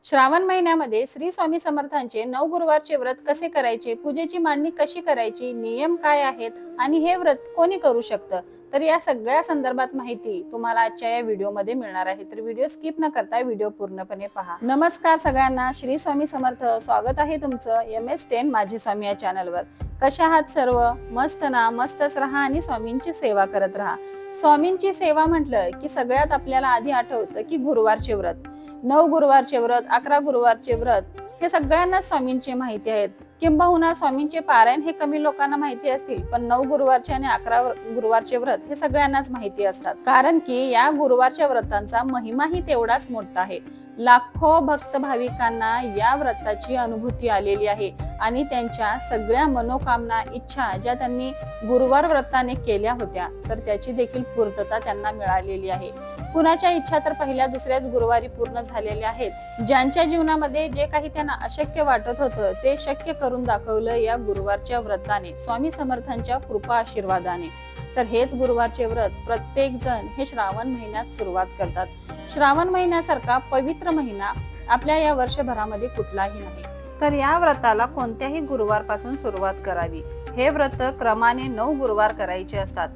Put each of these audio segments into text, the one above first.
श्रावण महिन्यामध्ये श्री स्वामी समर्थांचे 9 गुरुवारचे व्रत कसे करायचे, पूजेची मांडणी कशी करायची, नियम काय आहेत आणि हे व्रत कोणी करू शकतं, तर या सगळ्या संदर्भात माहिती तुम्हाला आजच्या या व्हिडिओमध्ये मिळणार आहे. तर व्हिडिओ स्किप न करता व्हिडिओ पूर्णपणे पहा. नमस्कार सगळ्यांना, श्री स्वामी समर्थ. स्वागत आहे तुमचं MS10 माझे स्वामी या चॅनलवर. कशा आहात सर्व? मस्त ना? मस्तच राहा आणि स्वामींची सेवा करत राहा. स्वामींची सेवा म्हटलं की सगळ्यात आपल्याला आधी आठवतं की गुरुवारचे व्रत. 9 गुरुवारचे व्रत, 11 गुरुवारचे व्रत हे सगळ्यांना स्वामींची माहिती आहेत. किंबहुना स्वामींचे पारायण हे कमी लोकांना माहिती असतील, पण 9 गुरुवारचे आणि 11 गुरुवारचे व्रत हे सगळ्यांनाच माहिती असतात. कारण की या गुरुवारच्या व्रतांचा महिमाही तेवढाच मोठा आहे. लाखो भक्त भाविकांना या व्रताची अनुभूती आलेली आहे आणि त्यांच्या सगळ्या मनोकामना, इच्छा ज्या त्यांनी गुरुवार व्रताने केल्या होत्या, तर त्याची देखील पूर्तता त्यांना मिळालेली आहे. कुणाच्या इच्छा तर पहिल्या दुसऱ्याच गुरुवारी पूर्ण झालेल्या आहेत. ज्यांच्या जीवनामध्ये जे काही त्यांना अशक्य वाटत होतं ते शक्य करून दाखवलं या गुरुवारच्या व्रताने, स्वामी समर्थांच्या कृपा आशीर्वादाने. तर हेच गुरुवारचे व्रत प्रत्येक जण हे श्रावण महिन्यात सुरुवात करतात. श्रावण महिन्यासारखा पवित्र महिना आपल्या या वर्षभरामध्ये कुठलाही नाही. तर या व्रताला कोणत्याही गुरुवारपासून सुरुवात करावी. हे व्रत क्रमाने 9 गुरुवार करायचे असतात.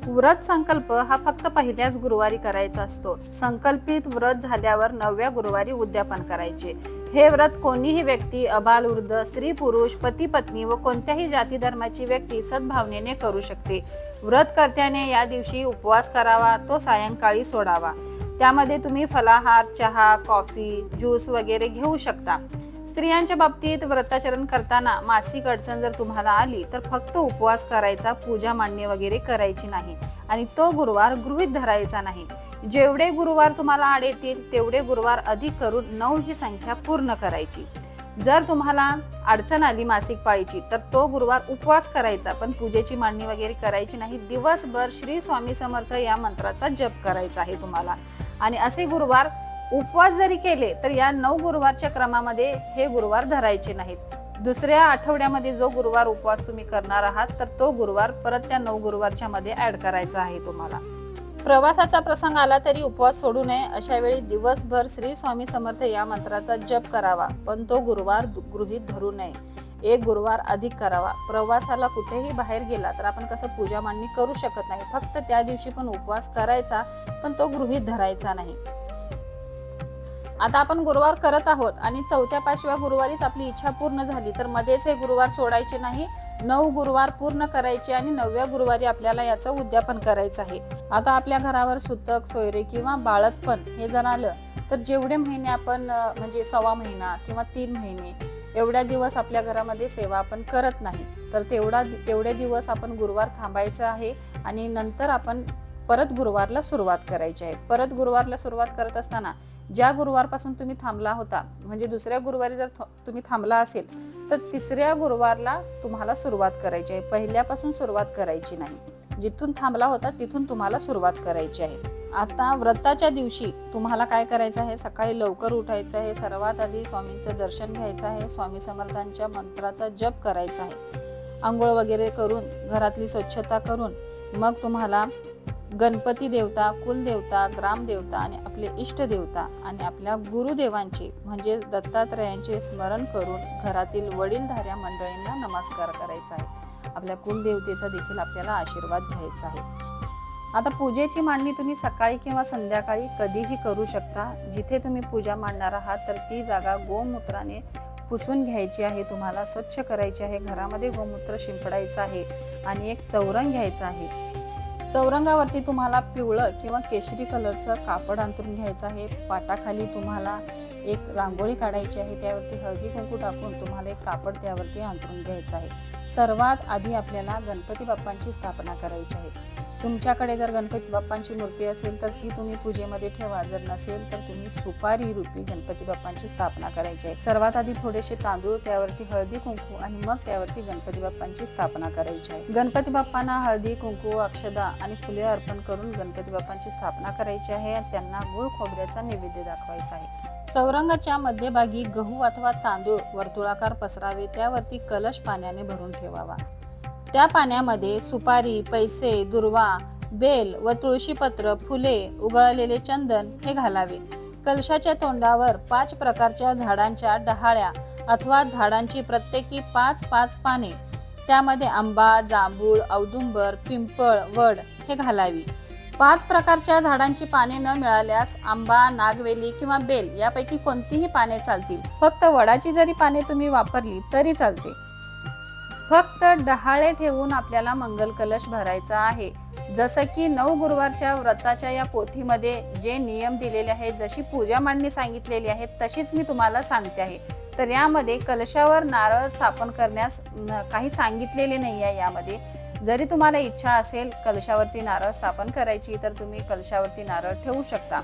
व्रत संकल्प हा फक्त पहिल्याच गुरुवारी करायचा असतो. संकल्पित व्रत झाल्यावर 9व्या गुरुवारी उद्यापन करायचे. हे व्रत कोणीही व्यक्ती, अबालवृद्ध, स्त्री पुरुष, पती पत्नी व कोणत्याही जाती धर्माची व्यक्ती सद्भावनेने करू शकते. व्रतकर्त्याने या दिवशी उपवास करावा, तो सायंकाळी सोडावा. त्यामध्ये तुम्ही फलाहार, चहा, कॉफी, ज्यूस वगैरे घेऊ शकता. स्त्रियांच्या बाबतीत व्रताचरण करताना मासिक अडचण जर तुम्हाला आली तर फक्त उपवास करायचा, पूजा मांडणी वगैरे करायची नाही आणि तो गुरुवार गृहीत धरायचा नाही. जेवढे गुरुवार तुम्हाला आड येतील तेवढे गुरुवार अधिक करून 9 ही संख्या पूर्ण करायची. जर तुम्हाला अडचण आली मासिक पाळीची तर तो गुरुवार उपवास करायचा, पण पूजेची मांडणी वगैरे करायची नाही. दिवसभर श्री स्वामी समर्थ या मंत्राचा जप करायचा आहे तुम्हाला. आणि असे गुरुवार उपवास जरी केले तर या 9 गुरुवारच्या क्रमामध्ये हे गुरुवार धरायचे नाहीत. दुसऱ्या आठवड्यामध्ये जो गुरुवार उपवास तुम्ही करणार आहात तर तो गुरुवार परत त्या 9 गुरुवारच्या मध्ये ऍड करायचा आहे तुम्हाला. प्रवासाचा प्रसंग आला तरी उपवास सोडू नये. अशा वेळी दिवसभर श्री स्वामी समर्थ या मंत्राचा जप करावा, पण तो गुरुवार गृहीत धरू नये. एक गुरुवार अधिक करावा. प्रवासाला कुठेही बाहेर गेला तर आपण कसं पूजा मांडणी करू शकत नाही. फक्त त्या दिवशी पण उपवास करायचा, पण तो गृहीत धरायचा नाही. आता आपण गुरुवार करत आहोत आणि 4थ्या-5व्या गुरुवारीच आपली इच्छा पूर्ण झाली तर मध्येच हे गुरुवार सोडायचे नाही. 9 गुरुवार पूर्ण करायचे आणि 9व्या गुरुवारी आपल्याला याचं उद्यापन करायचं आहे. आता आपल्या घरावर सुतक, सोयरे किंवा बाळंतपण हे जर आलं तर जेवढे महिने आपण म्हणजे 1.25 महिना किंवा 3 महिने एवढ्या दिवस आपल्या घरामध्ये सेवा आपण करत नाही, तर तेवढे दिवस आपण गुरुवार थांबायचं आहे आणि नंतर आपण परत गुरुवारला सुरुवात करायची आहे. परत गुरुवारला सुरुवात करत असताना ज्या गुरुवारपासून तुम्ही थांबला होता, म्हणजे दुसऱ्या गुरुवारी जर तुम्ही थांबला असेल तर 3ऱ्या गुरुवारला तुम्हाला सुरुवात करायची आहे. पहिल्यापासून सुरुवात करायची नाही. जिथून थांबला होता तिथून तुम्हाला सुरुवात करायची आहे. आता व्रताच्या दिवशी तुम्हाला काय करायचं आहे? सकाळी लवकर उठायचं आहे. सर्वात आधी स्वामींचं दर्शन घ्यायचं आहे. स्वामी समर्थांच्या मंत्राचा जप करायचा आहे. आंघोळ वगैरे करून घरातली स्वच्छता करून मग तुम्हाला गणपती देवता, कुलदेवता, ग्रामदेवता आणि आपले इष्ट देवता आणि आपल्या गुरुदेवांचे म्हणजे दत्तात्रयांचे स्मरण करून घरातील वडीलधाऱ्या मंडळींना नमस्कार करायचा आहे. आपल्या कुलदेवतेचा देखील आपल्याला आशीर्वाद घ्यायचा आहे. आता पूजेची मांडणी तुम्ही सकाळी किंवा संध्याकाळी कधीही करू शकता. जिथे तुम्ही पूजा मांडणार आहात तर ती जागा गोमूत्राने पुसून घ्यायची आहे. तुम्हाला स्वच्छ करायची आहे. घरामध्ये गोमूत्र शिंपडायचं आहे आणि एक चौरंग घ्यायचा आहे. चौरंगावरती तुम्हाला पिवळं किंवा केशरी कलरचं कापड अंथरून घ्यायचं आहे. पाटाखाली तुम्हाला एक रांगोळी काढायची आहे. त्यावरती हळदी कुंकू टाकून तुम्हाला एक कापड त्यावरती अंथरून घ्यायचं आहे. सर्वात आधी आपल्याला गणपती बाप्पांची स्थापना करायची आहे. तुमच्याकडे जर गणपती बाप्पांची मूर्ती असेल तर ती तुम्ही पूजेमध्ये ठेवा. जर नसेल तर तुम्ही सुपारी रूपी गणपती बाप्पांची स्थापना करायची आहे. सर्वात आधी थोडेसे तांदूळ, त्यावरती हळदी कुंकू आणि मग त्यावरती गणपती बाप्पांची स्थापना करायची आहे. गणपती बाप्पांना हळदी कुंकू, अक्षदा आणि फुले अर्पण करून गणपती बाप्पांची स्थापना करायची आहे. त्यांना गुळ खोबऱ्याचा नैवेद्य दाखवायचा आहे. चौरंगाच्या मध्यभागी गहू अथवा तांदूळ वर्तुळाकार पसरावे. त्यावरती कलश पाण्याने भरून ठेवावा. त्या पाण्यामध्ये सुपारी, पैसे, दुर्वा, बेल व तुळशीपत्र, फुले, उगळलेले चंदन हे घालावे. कलशाच्या तोंडावर 5 प्रकारच्या झाडांच्या डहाळ्या अथवा झाडांची प्रत्येकी 5-5 पाने, त्यामध्ये आंबा, जांभूळ, औदुंबर, पिंपळ, वड हे घालावी. 5 प्रकारच्या झाडांची पाने न मिळाल्यास आंबा, नागवेली किंवा बेल यापैकी कोणतीही पाने चालतील. फक्त वडाची जरी पाने तुम्ही वापरली तरी चालते. फक्त डहाळे ठेवून आपल्याला मंगल कलश भरायचा आहे. जसं की 9 गुरुवारच्या व्रताच्या या पोथीमध्ये जे नियम दिलेले आहेत, जशी पूजा मांडणी सांगितलेली आहे तशीच मी तुम्हाला सांगते आहे. तर यामध्ये कलशावर नारळ स्थापन करण्यास काही सांगितलेले नाही आहे. यामध्ये जरी तुम्हाला इच्छा असेल कलशावरती नारळ स्थापन करायची तर तुम्ही कलशावरती नारळ ठेवू शकता.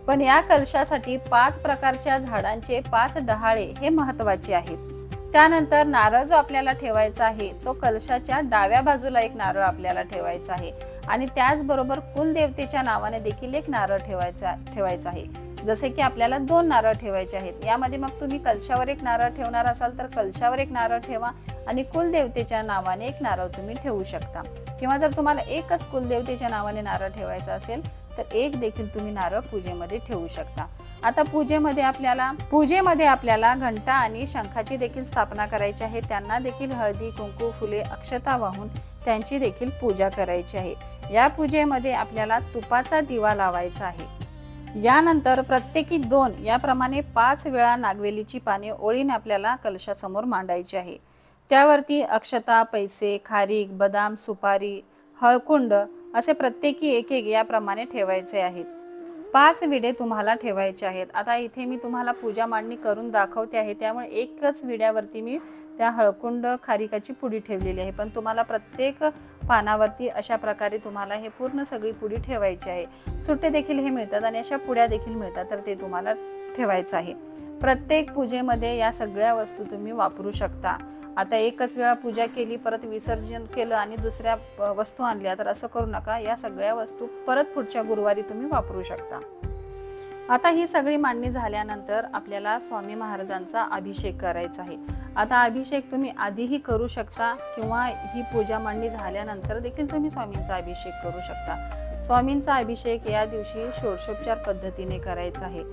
पण या कलशासाठी 5 प्रकारच्या झाडांचे 5 डहाळे हे महत्त्वाचे आहेत. त्यानंतर नारळ जो आपल्याला ठेवायचा आहे तो कलशाच्या डाव्या बाजूला एक नारळ आपल्याला ठेवायचा आहे आणि त्याचबरोबर कुलदेवतेच्या नावाने देखील एक नारळ ठेवायचा आहे. जसे की आपल्याला 2 नारळ ठेवायचे आहेत. यामध्ये मग तुम्ही कलशावर एक नारळ ठेवणार असाल तर कलशावर एक नारळ ठेवा आणि कुलदेवतेच्या नावाने एक नारळ तुम्ही ठेवू शकता. किंवा जर तुम्हाला एकच कुलदेवतेच्या नावाने नारळ ठेवायचा असेल तर एक देखील तुम्ही नारळ पूजेमध्ये ठेवू शकता. आता पूजेमध्ये आपल्याला घंटा आणि शंखाची देखील स्थापना करायची आहे. त्यांना देखील हळदी, कुंकू, फुले, अक्षता वाहून त्यांची देखील पूजा करायची आहे. या पूजेमध्ये आपल्याला तुपाचा दिवा लावायचा आहे. यानंतर प्रत्येकी 2 याप्रमाणे 5 वेळा नागवेलीची पाने ओळीने आपल्याला कलशासमोर मांडायची आहे. त्यावरती अक्षता, पैसे, खारीक, बदाम, सुपारी, हळकुंड असे प्रत्येकी एक याप्रमाणे ठेवायचे आहेत. 5 विडे तुम्हाला ठेवायचे आहेत. आता इथे मी तुम्हाला पूजा मांडणी करून दाखवते आहे, त्यामुळे एकच विड्यावरती मी त्या हळकुंड खारिकाची पुडी ठेवलेली आहे. पण तुम्हाला प्रत्येक पानावरती अशा प्रकारे तुम्हाला हे पूर्ण सगळी पुडी ठेवायची आहे. सुट्टे देखील हे मिळतात आणि अशा पुड्या देखील मिळतात, तर ते तुम्हाला ठेवायचं आहे. प्रत्येक पूजेमध्ये या सगळ्या वस्तू तुम्ही वापरू शकता. आता एकच वेळा पूजा केली, परत विसर्जन केलं आणि दुसऱ्या वस्तू आणल्या तर असं करू नका. या सगळ्या वस्तू परत पुढच्या गुरुवारी तुम्ही वापरू शकता. आता ही सगळी मांडणी झाल्यानंतर आपल्याला स्वामी महाराजांचा अभिषेक करायचा आहे. आता अभिषेक तुम्ही आधीही करू शकता किंवा ही पूजा मांडणी झाल्यानंतर देखील तुम्ही स्वामींचा अभिषेक करू शकता. स्वामींचा अभिषेक या दिवशी षोडशोपचार पद्धतीने करायचा आहे.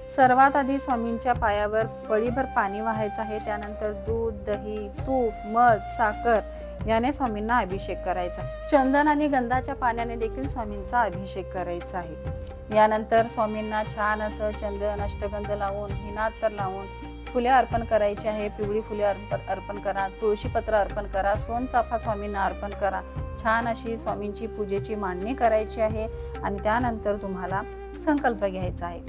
सर्वात आधी स्वामींच्या पायावर पळीभर पाणी वाहायचं आहे. त्यानंतर दूध, दही, तूप, मध, साखर याने स्वामींना अभिषेक करायचा. चंदन आणि गंधाच्या पाण्याने देखील स्वामींचा अभिषेक करायचा आहे. यानंतर स्वामींना छान असं चंदन, अष्टगंध लावून, हिनात्तर लावून फुले अर्पण करायची आहे. पिवळी फुले अर्पण करा, तुळशीपत्र अर्पण करा, सोनचाफा स्वामींना अर्पण करा. छान अशी स्वामींची पूजेची मांडणी करायची आहे आणि त्यानंतर तुम्हाला संकल्प घ्यायचा आहे.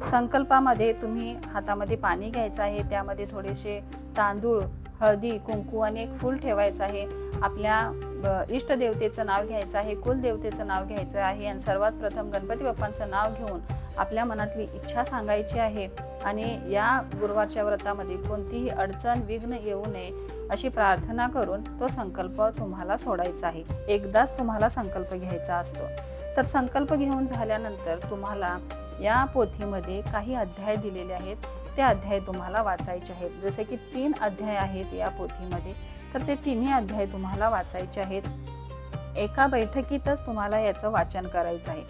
संकल्पामध्ये तुम्ही हातामध्ये पाणी घ्यायचं आहे. त्यामध्ये थोडेसे तांदूळ, हळदी, कुंकू आणि एक फूल ठेवायचं आहे. आपल्या इष्ट देवतेचं नाव घ्यायचं आहे, कुलदेवतेचं नाव घ्यायचं आहे आणि सर्वात प्रथम गणपती बाप्पांचं नाव घेऊन आपल्या मनातली इच्छा सांगायची आहे. आणि या गुरुवारच्या व्रतामध्ये कोणतीही अडचण, विघ्न येऊ नये अशी प्रार्थना करून तो संकल्प तुम्हाला सोडायचा आहे. एकदाच तुम्हाला संकल्प घ्यायचा असतो. तर संकल्प घेऊन झाल्यानंतर तुम्हाला या पोथीमध्ये काही अध्याय दिलेले आहेत, ते अध्याय तुम्हाला वाचायचे आहेत. जसे की 3 अध्याय आहेत या पोथीमध्ये, तर ते 3ही अध्याय तुम्हाला वाचायचे आहेत. एका बैठकीतच तुम्हाला याचं वाचन करायचं आहे.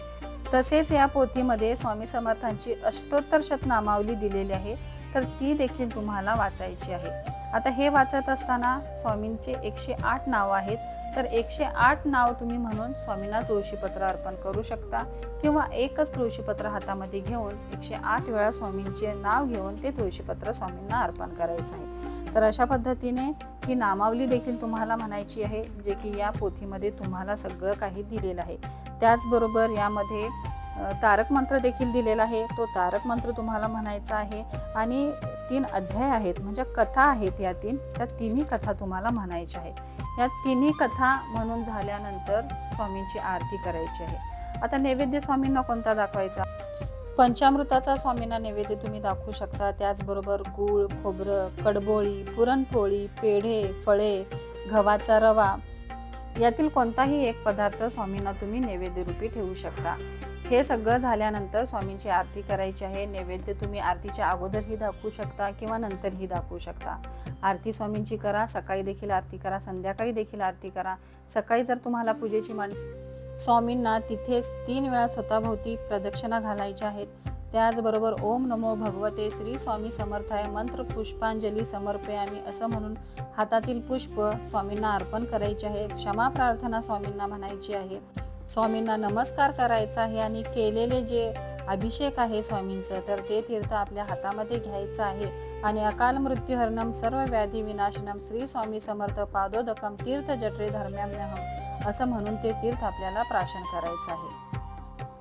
तसेच या पोथीमध्ये स्वामी समर्थांची अष्टोत्तर शतनामावली दिलेली आहे, तर ती देखील तुम्हाला वाचायची आहे. आता हे वाचत असताना स्वामींचे 108 नाव आहेत, तर 108 नाव तुम्ही म्हणून स्वामींना तुळशीपत्र अर्पण करू शकता किंवा एकच तुळशीपत्र हातामध्ये घेऊन 108 वेळा स्वामींचे नाव घेऊन ते तुळशीपत्र स्वामींना अर्पण करायचं आहे. तर अशा पद्धतीने ही नामावली देखील तुम्हाला म्हणायची आहे, जे की या पोथीमध्ये तुम्हाला सगळं काही दिलेलं आहे. त्याचबरोबर यामध्ये तारक मंत्र देखील दिलेला आहे, तो तारक मंत्र तुम्हाला म्हणायचा आहे. आणि 3 अध्याय आहेत, म्हणजे कथा आहेत या 3, त्या 3ही कथा तुम्हाला म्हणायच्या आहे. या 3ही कथा म्हणून झाल्यानंतर स्वामींची आरती करायची आहे. आता नैवेद्य स्वामींना कोणता दाखवायचा? पंचामृताचा स्वामींना नैवेद्य तुम्ही दाखवू शकता. त्याचबरोबर गूळ, खोबरं, कडबोळी, पुरणपोळी, पेढे, फळे, गव्हाचा रवा यातील कोणताही एक पदार्थ स्वामींना तुम्ही नैवेद्य रूपी ठेवू शकता. हे सगळं झाल्यानंतर स्वामींची आरती करायची आहे. नैवेद्य तुम्ही आरतीच्या अगोदरही दाखवू शकता किंवा नंतरही दाखवू शकता. आरती स्वामींची करा, सकाळी देखील आरती करा, संध्याकाळी देखील आरती करा. सकाळी जर तुम्हाला पूजेची स्वामींना तिथेच 3 वेळा स्वतःभोवती प्रदक्षिणा घालायच्या आहेत. त्याचबरोबर ओम नमो भगवते श्री स्वामी समर्थाय मंत्र पुष्पांजली समर्पयामी असं म्हणून हातातील पुष्प स्वामींना अर्पण करायचे आहे. क्षमा प्रार्थना स्वामींना म्हणायची आहे. स्वामींना नमस्कार करायचा आहे आणि केलेले जे अभिषेक आहे स्वामींचं तर ते तीर्थ आपल्या हातामध्ये घ्यायचं आहे आणि अकाल मृत्यूहरणम सर्व व्याधी विनाशनम श्री स्वामी समर्थ पादोदकम तीर्थ जठरे धर्म्याम्यहम असं म्हणून ते तीर्थ आपल्याला प्राशन करायचं आहे.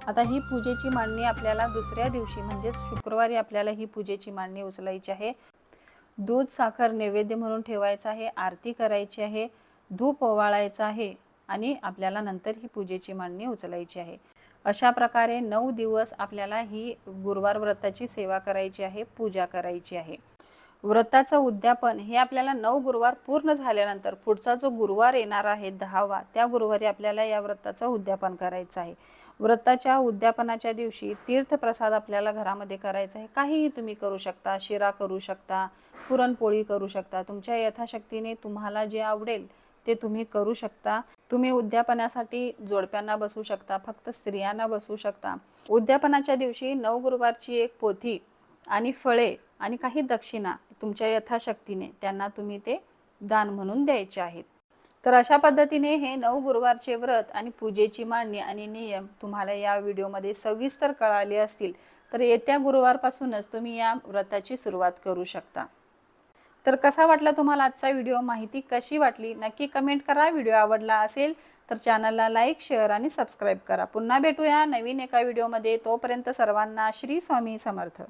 आता ही पूजेची मांडणी आपल्याला दुसऱ्या दिवशी म्हणजे शुक्रवारी आपल्याला ही पूजेची मांडणी उचलायची आहे. दूध साखर नैवेद्य म्हणून ठेवायचं आहे, आरती करायची आहे, धूप ओवाळायचा आहे आणि आपल्याला नंतर ही पूजेची मांडणी उचलायची आहे. अशा प्रकारे 9 दिवस आपल्याला ही गुरुवार व्रताची सेवा करायची आहे, पूजा करायची आहे. व्रताचं उद्यापन हे आपल्याला 9 गुरुवार पूर्ण झाल्यानंतर पुढचा जो गुरुवार येणार आहे 10वा त्या गुरुवारी आपल्याला या व्रताचं उद्यापन करायचं आहे. व्रताच्या उद्यापनाच्या दिवशी तीर्थप्रसाद आपल्याला घरामध्ये करायचा आहे. काहीही तुम्ही करू शकता, शिरा करू शकता, पुरणपोळी करू शकता, तुमच्या यथाशक्तीने तुम्हाला जे आवडेल ते तुम्ही करू शकता. तुम्ही उद्यापनासाठी जोडप्यांना बसवू शकता, फक्त स्त्रियांना बसवू शकता. उद्यापनाच्या दिवशी 9 गुरुवारची एक पोथी आणि फळे आणि काही दक्षिणा तुमच्या यथाशक्तीने त्यांना तुम्ही ते दान म्हणून द्यायचे आहेत. तर अशा पद्धतीने हे 9 गुरुवारचे व्रत आणि पूजेची मांडणी आणि नियम तुम्हाला या व्हिडिओमध्ये सविस्तर कळाले असतील. तर येत्या गुरुवारपासूनच तुम्ही या व्रताची सुरुवात करू शकता. तर कसा वाटला तुम्हाला आजचा व्हिडिओ, माहिती कशी वाटली नक्की कमेंट करा. व्हिडिओ आवडला असेल तर चॅनलला लाईक, शेअर आणि सबस्क्राईब करा. पुन्हा भेटूया नवीन एका व्हिडिओमध्ये. तोपर्यंत सर्वांना श्री स्वामी समर्थ.